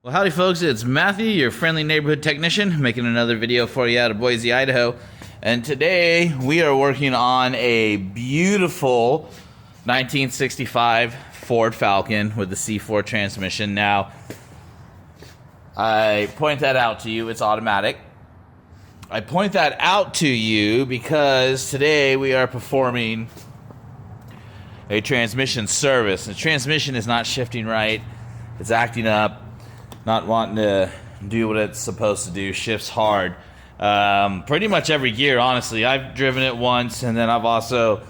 Well, howdy folks, it's Matthew, your friendly neighborhood technician, making another video for you out of Boise, Idaho. And today we are working on a beautiful 1965 Ford Falcon with the C4 transmission. Now, I point that out to you, it's automatic. I point that out to you because today we are performing a transmission service. The transmission is not shifting right, it's acting up, not wanting to do what it's supposed to do, shifts hard. Pretty much every year, honestly. I've driven it once, and then I've also,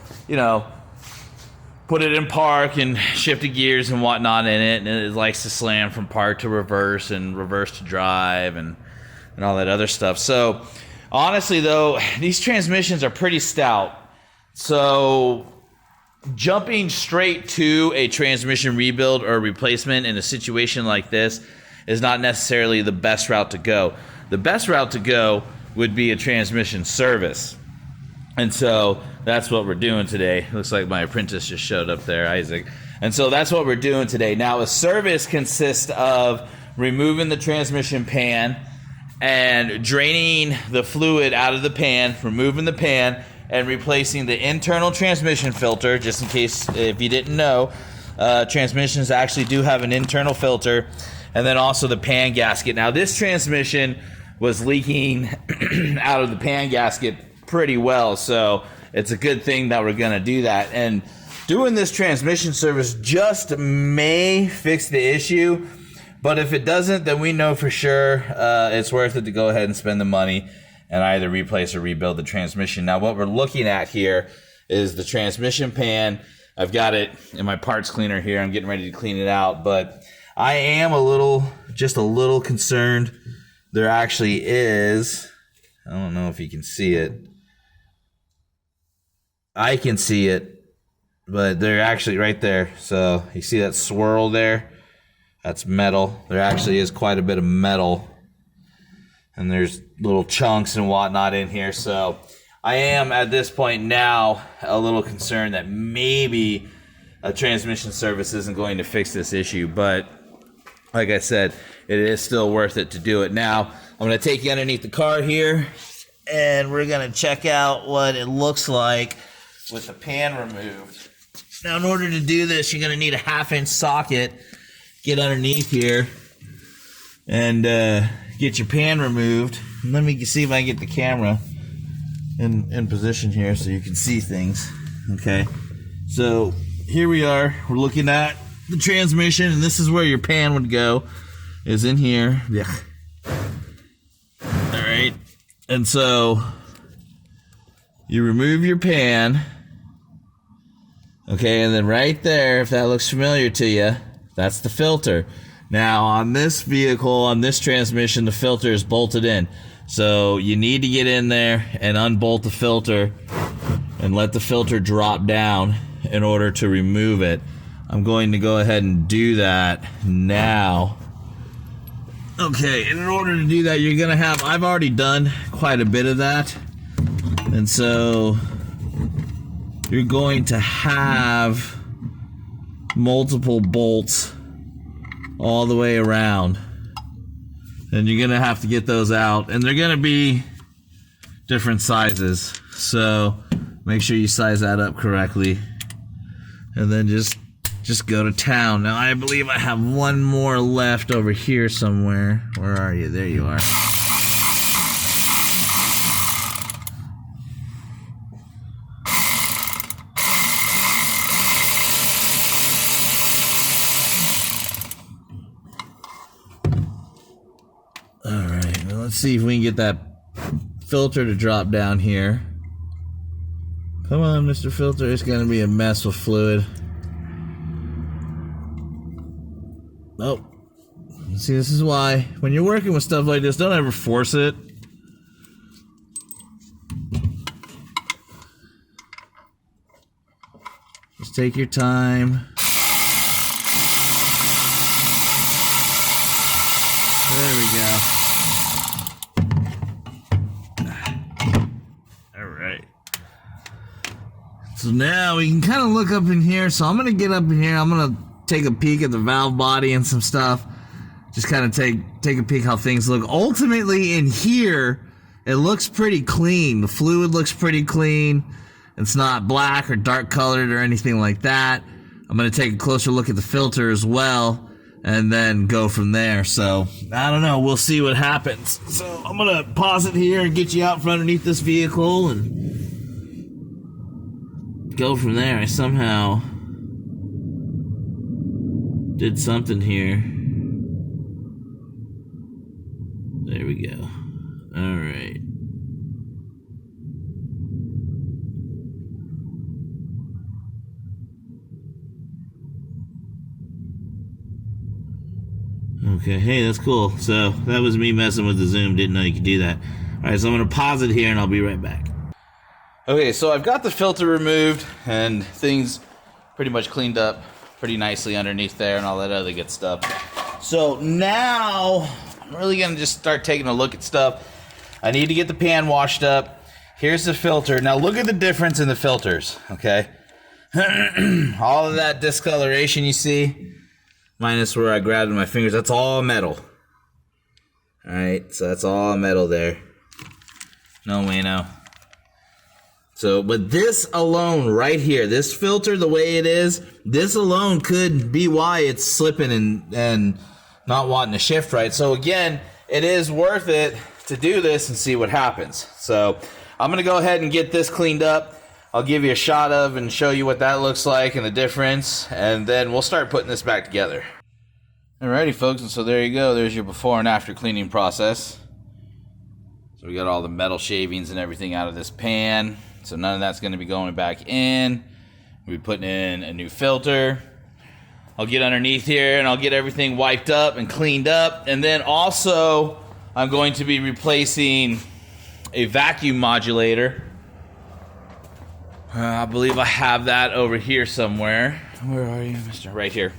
put it in park and shifted gears and whatnot in it, and it likes to slam from park to reverse and reverse to drive and all that other stuff. So, honestly, though, these transmissions are pretty stout. So, jumping straight to a transmission rebuild or replacement in a situation like this is not necessarily the best route to go. The best route to go would be a transmission service. And so that's what we're doing today. Looks like my apprentice just showed up there, Isaac. And so that's what we're doing today. Now, a service consists of removing the transmission pan and draining the fluid out of the pan, removing the pan, and replacing the internal transmission filter. Just in case, if you didn't know, transmissions actually do have an internal filter. And then also the pan gasket. Now, this transmission was leaking out of the pan gasket pretty well, so it's a good thing that we're going to do that. And doing this transmission service just may fix the issue, but if it doesn't, then we know for sure it's worth it to go ahead and spend the money and either replace or rebuild the transmission. Now, what we're looking at here is the transmission pan. I've got it in my parts cleaner here. I'm getting ready to clean it out, but I am just a little concerned. There actually is, I don't know if you can see it. I can see it, but they're actually right there. So you see that swirl there? That's metal. There actually is quite a bit of metal. And there's little chunks and whatnot in here. So I am at this point now a little concerned that maybe a transmission service isn't going to fix this issue, but like I said, it is still worth it to do it. Now, I'm going to take you underneath the car here, and we're going to check out what it looks like with the pan removed. Now, in order to do this, you're going to need a 1/2-inch socket. Get underneath here and get your pan removed. Let me see if I can get the camera in position here so you can see things. Okay, so here we are. We're looking at the transmission, and this is where your pan would go, is in here. Yeah. All right. And so you remove your pan. Okay, and then right there, if that looks familiar to you, that's the filter. Now, on this vehicle, on this transmission, the filter is bolted in. So you need to get in there and unbolt the filter and let the filter drop down in order to remove it. I'm going to go ahead and do that now. Okay, and in order to do that, you're going to have, I've already done quite a bit of that. And so you're going to have multiple bolts all the way around. And you're going to have to get those out. And they're going to be different sizes. So make sure you size that up correctly. And then just go to town. Now, I believe I have one more left over here somewhere. Where are you? There you are. Alright, well, let's see if we can get that filter to drop down here. Come on, Mr. Filter. It's going to be a mess with fluid. Oh, see, this is why when you're working with stuff like this, don't ever force it. Just take your time. There we go. All right. So now we can kind of look up in here. So I'm going to get up in here. I'm going to take a peek at the valve body and some stuff. just kind of take a peek how things look. Ultimately, in here, it looks pretty clean. The fluid looks pretty clean. It's not black or dark colored or anything like that. I'm going to take a closer look at the filter as well and then go from there. So, I don't know. We'll see what happens. So, I'm going to pause it here and get you out from underneath this vehicle and go from there. I somehow did something here. There we go. All right. Okay, hey, that's cool. So that was me messing with the zoom. Didn't know you could do that. All right, so I'm going to pause it here and I'll be right back. Okay, so I've got the filter removed and things pretty much cleaned up pretty nicely underneath there and all that other good stuff. So now I'm really going to just start taking a look at stuff. I need to get the pan washed up. Here's the filter. Now look at the difference in the filters, okay? All of that discoloration you see, minus where I grabbed with my fingers, that's all metal. Alright, so that's all metal there. No way, no. So, but this alone right here, this filter the way it is, this alone could be why it's slipping and not wanting to shift right. So again, it is worth it to do this and see what happens. So I'm going to go ahead and get this cleaned up. I'll give you a shot of and show you what that looks like and the difference, and then we'll start putting this back together. Alrighty folks, and so there you go. There's your before and after cleaning process. So we got all the metal shavings and everything out of this pan. So none of that's going to be going back in. We'll be putting in a new filter. I'll get underneath here and I'll get everything wiped up and cleaned up. And then also I'm going to be replacing a vacuum modulator. I believe I have that over here somewhere. Where are you, mister? Right here.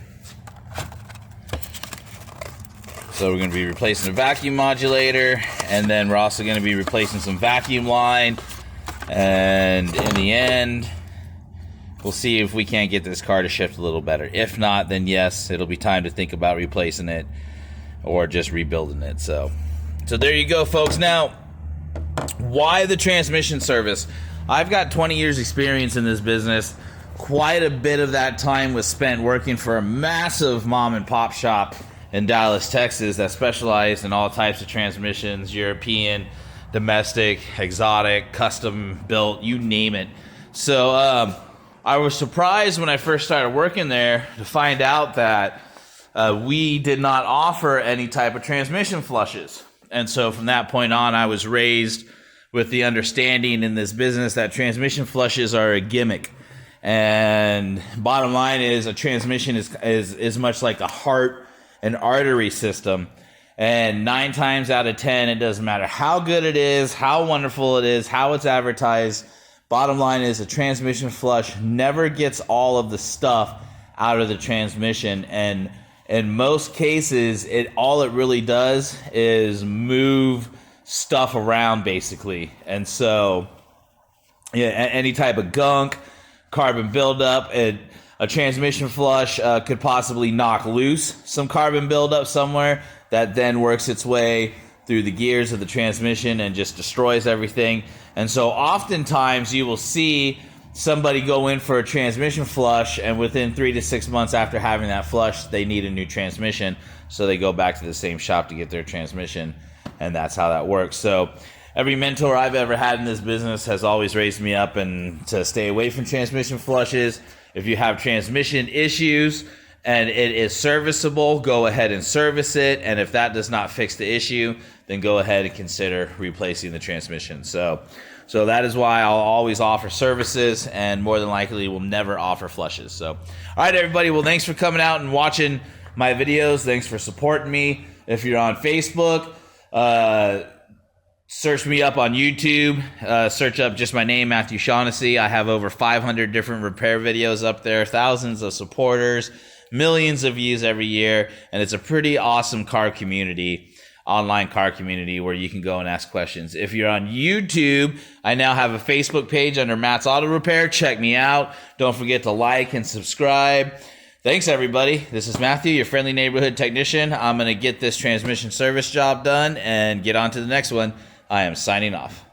So we're going to be replacing the vacuum modulator, and then we're also going to be replacing some vacuum line. And in the end, we'll see if we can't get this car to shift a little better. If not, then yes, it'll be time to think about replacing it or just rebuilding it. So there you go, folks. Now, why the transmission service? I've got 20 years experience in this business. Quite a bit of that time was spent working for a massive mom and pop shop in Dallas, Texas that specialized in all types of transmissions, European, domestic, exotic, custom built, you name it. So I was surprised when I first started working there to find out that we did not offer any type of transmission flushes. And so from that point on, I was raised with the understanding in this business that transmission flushes are a gimmick. And bottom line is a transmission is much like a heart and artery system. And 9 times out of 10, it doesn't matter how good it is, how wonderful it is, how it's advertised. Bottom line is a transmission flush never gets all of the stuff out of the transmission. And in most cases, all it really does is move stuff around, basically. And so, yeah, any type of gunk, carbon buildup, a transmission flush could possibly knock loose some carbon buildup somewhere that then works its way through the gears of the transmission and just destroys everything. And so oftentimes you will see somebody go in for a transmission flush, and within 3 to 6 months after having that flush, they need a new transmission. So they go back to the same shop to get their transmission, and that's how that works. So every mentor I've ever had in this business has always raised me up and to stay away from transmission flushes. If you have transmission issues and it is serviceable, go ahead and service it. And if that does not fix the issue, then go ahead and consider replacing the transmission. So that is why I'll always offer services, and more than likely will never offer flushes. So, all right, everybody. Well, thanks for coming out and watching my videos. Thanks for supporting me. If you're on Facebook, search me up on YouTube. Search up just my name, Matthew Shaughnessy. I have over 500 different repair videos up there, thousands of supporters, millions of views every year, and it's a pretty awesome car community, online car community, where you can go and ask questions. If you're on YouTube, I now have a Facebook page under Matt's Auto Repair. Check me out. Don't forget to like and subscribe. Thanks, everybody. This is Matthew, your friendly neighborhood technician. I'm going to get this transmission service job done and get on to the next one. I am signing off.